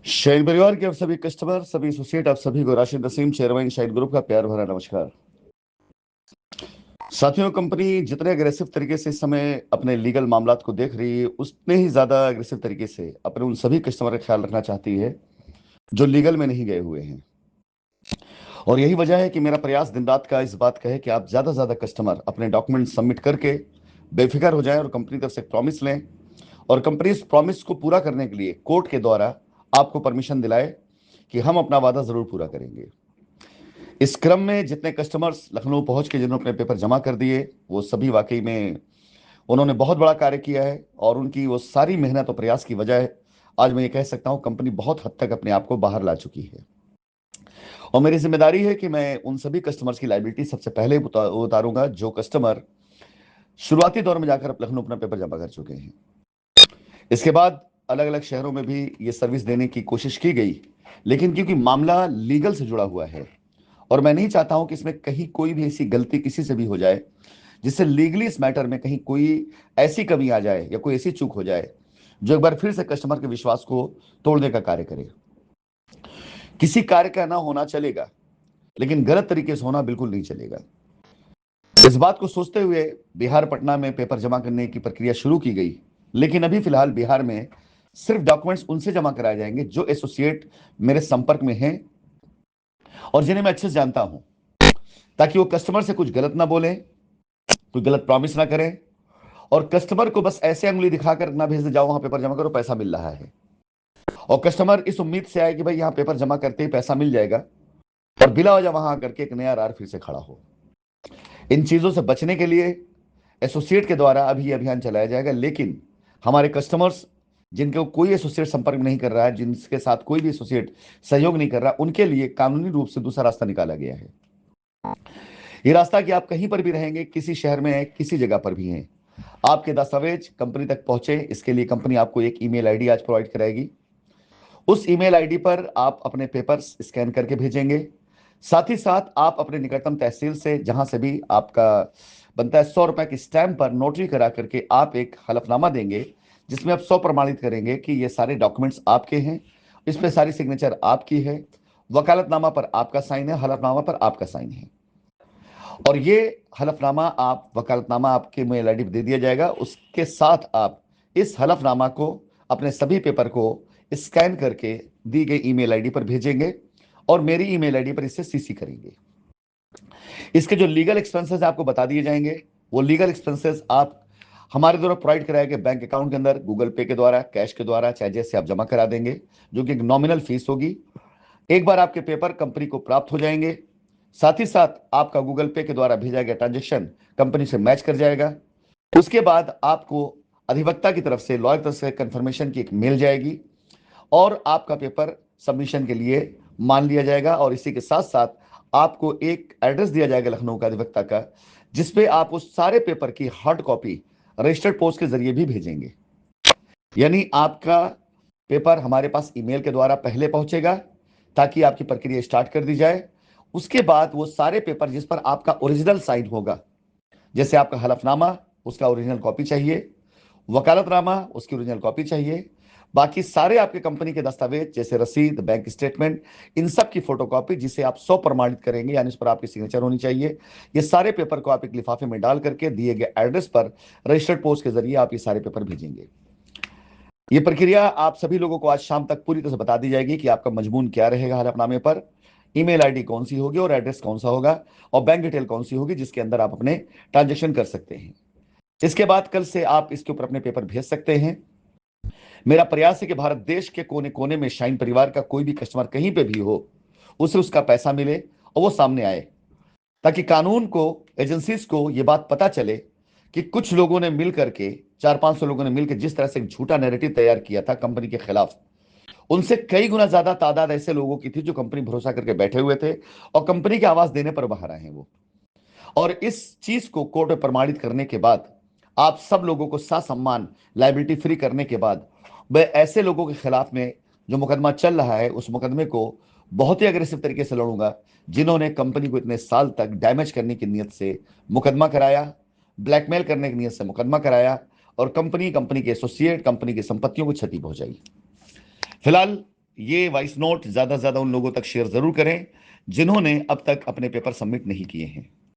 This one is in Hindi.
शाइन परिवार के आप सभी कस्टमर, सभी एसोसिएट, आप सभी को Rashid Naseem chairman shine group का प्यार भरा नमस्कार। साथियों, कंपनी जितने अग्रेसिव तरीके से इस समय अपने लीगल मामलात को देख रही है, उतने ही ज्यादा अग्रेसिव तरीके से अपने उन सभी कस्टमर का ख्याल रखना चाहती है जो लीगल में नहीं गए हुए हैं। और यही वजह है कि मेरा प्रयास दिन रात का इस बात का है कि आप ज्यादा से ज्यादा कस्टमर अपने डॉक्यूमेंट सबमिट करके बेफिक्र हो जाएं और कंपनी तरफ से प्रॉमिस लें, और कंपनी इस प्रॉमिस को पूरा करने के लिए कोर्ट के द्वारा आपको परमिशन दिलाए कि हम अपना वादा जरूर पूरा करेंगे। इस क्रम में जितने कस्टमर्स लखनऊ पहुंच के जिन्होंने अपने पेपर जमा कर दिए, वो सभी वाकई में उन्होंने बहुत बड़ा कार्य किया है, और उनकी वो सारी मेहनत और प्रयास की वजह आज मैं ये कह सकता हूं कंपनी बहुत हद तक अपने आप को बाहर ला चुकी है। और मेरी जिम्मेदारी है कि मैं उन सभी कस्टमर्स की लायबिलिटी सबसे पहले उतारूंगा जो कस्टमर शुरुआती दौर में जाकर लखनऊ अपना पेपर जमा कर चुके हैं। इसके बाद अलग अलग शहरों में भी ये सर्विस देने की कोशिश की गई, लेकिन क्योंकि मामला लीगल से जुड़ा हुआ है और मैं नहीं चाहता हूं कि इसमें कहीं कोई भी ऐसी गलती किसी से भी हो जाए जिससे लीगली इस मैटर में कहीं कोई ऐसी कमी आ जाए या कोई ऐसी चूक हो जाए जो एक बार फिर से कस्टमर के विश्वास को तोड़ने का कार्य करे। किसी कार्य का ना होना चलेगा, लेकिन गलत तरीके से होना बिल्कुल नहीं चलेगा। इस बात को सोचते हुए बिहार पटना में पेपर जमा करने की प्रक्रिया शुरू की गई, लेकिन अभी फिलहाल बिहार में सिर्फ डॉक्यूमेंट्स उनसे जमा कराए जाएंगे जो एसोसिएट मेरे संपर्क में हैं और जिन्हें मैं अच्छे से जानता हूं, ताकि वो कस्टमर से कुछ गलत ना बोले, कोई गलत प्रॉमिस ना करें, और कस्टमर को बस ऐसे अंगुली दिखाकर ना भेज दे जाओ वहां पेपर जमा करो पैसा मिल रहा है, और कस्टमर इस उम्मीद से आए कि भाई यहां पेपर जमा करते ही पैसा मिल जाएगा और बिला वजह वहां करके एक नया रार फिर से खड़ा हो। इन चीजों से बचने के लिए एसोसिएट के द्वारा अभी यह अभियान चलाया जाएगा, लेकिन हमारे कस्टमर्स जिनके कोई एसोसिएट संपर्क नहीं कर रहा है, जिनके साथ कोई भी एसोसिएट सहयोग नहीं कर रहा, उनके लिए कानूनी रूप से दूसरा रास्ता निकाला गया है। ये रास्ता कि आप कहीं पर भी रहेंगे, किसी शहर में है, किसी जगह पर भी हैं, आपके दस्तावेज कंपनी तक पहुंचे, इसके लिए कंपनी आपको एक ईमेल आईडी आज प्रोवाइड कराएगी। उस ईमेल आईडी पर आप अपने पेपर्स स्कैन करके भेजेंगे। साथ ही साथ आप अपने निकटतम तहसील से जहां से भी आपका बनता है 100 रुपए की स्टैंप पर नोटरी करा करके आप एक हलफनामा देंगे, जिसमें आप 100 प्रमाणित करेंगे कि ये सारे डॉक्यूमेंट्स आपके हैं, इस पे सारी सिग्नेचर आपकी है, वकालतनामा पर आपका साइन है, हलफनामा पर आपका साइन है। और ये हलफनामा आप वकालतनामा आपके मेल आईडी पर दे दिया जाएगा। उसके साथ आप इस हलफनामा को अपने सभी पेपर को स्कैन करके दी गई ईमेल आईडी पर भेजेंगे और मेरी ईमेल आईडी पर इसे सीसी करेंगे। इसके जो लीगल एक्सपेंसेस आपको बता दिए जाएंगे, वो लीगल एक्सपेंसेस आप हमारे द्वारा प्रोवाइड कराए गए बैंक अकाउंट के अंदर गूगल पे के द्वारा, कैश के द्वारा, चाहे जैसे आप जमा करा देंगे, जो कि एक नॉमिनल फीस होगी। एक बार आपके पेपर कंपनी को प्राप्त हो जाएंगे, साथ ही साथ आपका गूगल पे के द्वारा भेजा गया ट्रांजेक्शन कंपनी से मैच कर जाएगा। उसके बाद आपको अधिवक्ता की तरफ से, लॉयर की तरफ से कंफर्मेशन की एक मेल जाएगी और आपका पेपर सबमिशन के लिए मान लिया जाएगा। और इसी के साथ साथ आपको एक एड्रेस दिया जाएगा लखनऊ का अधिवक्ता का, जिसपे आप उस सारे पेपर की हार्ड कॉपी रजिस्टर्ड पोस्ट के जरिए भी भेजेंगे। यानी आपका पेपर हमारे पास ईमेल के द्वारा पहले पहुंचेगा ताकि आपकी प्रक्रिया स्टार्ट कर दी जाए। उसके बाद वो सारे पेपर जिस पर आपका ओरिजिनल साइन होगा, जैसे आपका हलफनामा, उसका ओरिजिनल कॉपी चाहिए, वकालतनामा, उसकी ओरिजिनल कॉपी चाहिए, बाकी सारे आपके कंपनी के दस्तावेज जैसे रसीद, बैंक स्टेटमेंट, इन सब की फोटोकॉपी जिसे आप 100 प्रमाणित करेंगे, यानी इस पर आपकी सिग्नेचर होनी चाहिए। ये सारे पेपर को आप एक लिफाफे में डाल करके दिए गए एड्रेस पर रजिस्टर्ड पोस्ट के जरिए आप ये सारे पेपर भेजेंगे। ये प्रक्रिया आप सभी लोगों को आज शाम तक पूरी तरह से बता दी जाएगी कि आपका मजमून क्या रहेगा हलफनामे पर, ईमेल आईडी कौन सी होगी और एड्रेस कौन सा होगा, और बैंक डिटेल कौन सी होगी जिसके अंदर आप अपने ट्रांजेक्शन कर सकते हैं। इसके बाद कल से आप इसके ऊपर अपने पेपर भेज सकते हैं। मेरा प्रयास है कि भारत देश के कोने कोने में शाइन परिवार का कोई भी कस्टमर कहीं पे भी हो, उसे उसका पैसा मिले और वो सामने आए, ताकि कानून को, एजेंसीज को ये बात पता चले कि कुछ लोगों ने मिल करके, 400-500 लोगों ने मिलकर जिस तरह से एक झूठा नैरेटिव तैयार किया था कंपनी के खिलाफ, उनसे कई गुना ज्यादा तादाद ऐसे लोगों की थी जो कंपनी भरोसा करके बैठे हुए थे और कंपनी की आवाज देने पर बाहर आए हैं वो। और इस चीज को कोर्ट में प्रमाणित करने के बाद, आप सब लोगों को ससम्मान लायबिलिटी फ्री करने के बाद, मैं ऐसे लोगों के खिलाफ में जो मुकदमा चल रहा है उस मुकदमे को बहुत ही अग्रेसिव तरीके से लड़ूंगा, जिन्होंने कंपनी को इतने साल तक डैमेज करने की नीयत से मुकदमा कराया, ब्लैकमेल करने की नीयत से मुकदमा कराया और कंपनी, कंपनी के एसोसिएट, कंपनी की संपत्तियों को क्षति पहुंचाई। फिलहाल ये वॉइस नोट ज्यादा से ज्यादा उन लोगों तक शेयर जरूर करें जिन्होंने अब तक अपने पेपर सबमिट नहीं किए हैं।